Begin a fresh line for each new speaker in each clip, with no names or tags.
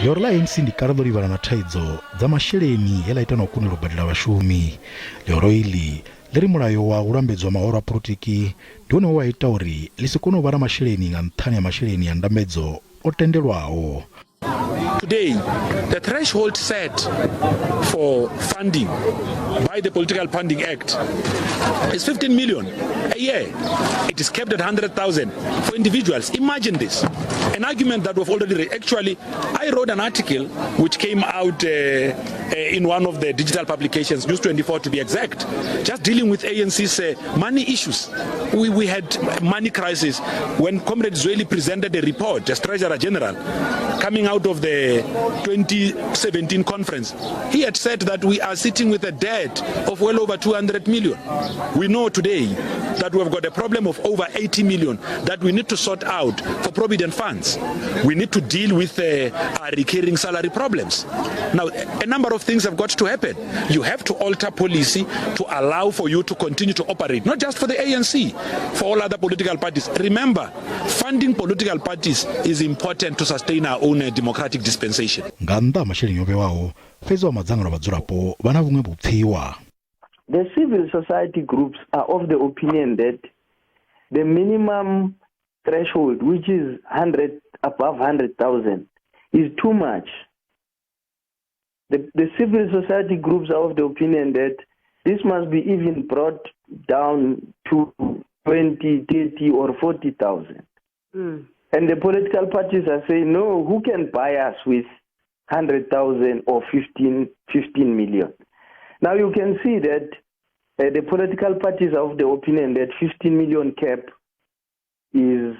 Lihoro la ANC ndi kale ḽo livhana na thaidzo dza masheleni he ḽa ita na u kundelwa u badela vhashumi. Lihoro iḽi ḽi ri mulayo wa u lambedzwa mahoro a polotiki ndi wone wa ita uri ḽi si kone u vha na masheleni nga nṱhani ha masheleni ya ndambedzo o tendelwaho.
Today, the threshold set for funding by the Political Funding Act is 15 million a year. It is kept at 100,000 for individuals. Imagine this. An argument that we've already read. Actually, I wrote an article which came out in one of the digital publications, News 24 to be exact, just dealing with ANC's money issues. We had money crisis when Comrade Izwi presented a report as Treasurer General coming out of the 2017 conference. He had said that we are sitting with a debt of well over 200 million. We know today that we've got a problem of over 80 million that we need to sort out for provident funds. We need to deal with our recurring salary problems. Now, a number of things have got to happen. You have to alter policy to allow for you to continue to operate, not just for the ANC, for all other political parties. Remember, funding political parties is important to sustain our own democratic dispensation.
Nga nnḓa masheleni o vhewaho fhedzi wa madzangano vhadzulapo vha na vhuṅwe vhupfiwa.
The civil society groups are of the opinion that the minimum threshold, which is above 100,000, is too much. The civil society groups are of the opinion that this must be even brought down to 20, 30, or 40,000. And the political parties are saying, no, who can buy us with 100,000 or 15 million? Now you can see that the political parties are of the opinion that 15 million cap is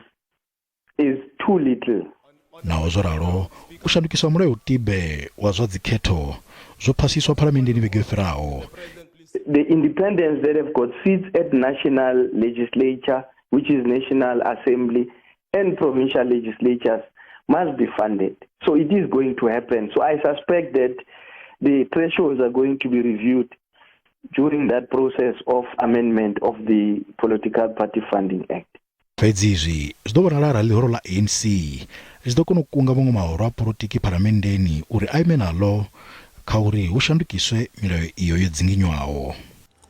too little.
Naho zwo ralo u shandukiswa mulayo-tibe wa zwa dzikhetho zwo phasiswa phalamendeni vhege yo fhiraho.
The independents that have got seats at national legislature, which is National Assembly, and provincial legislatures must be funded. So it is going to happen. So I suspect that the thresholds are going to be reviewed during that process of amendment of the Political Party Funding Act.
Fhedzi izwi zwi ḓo vhonala arali lihoro la ANC zwi ḓo kona u kunga vhaṅwe mahoro a polotiki phalamendeni uri a ime naḽo kha uri hu shandukiswe milayo iyo yo dzinginywaho.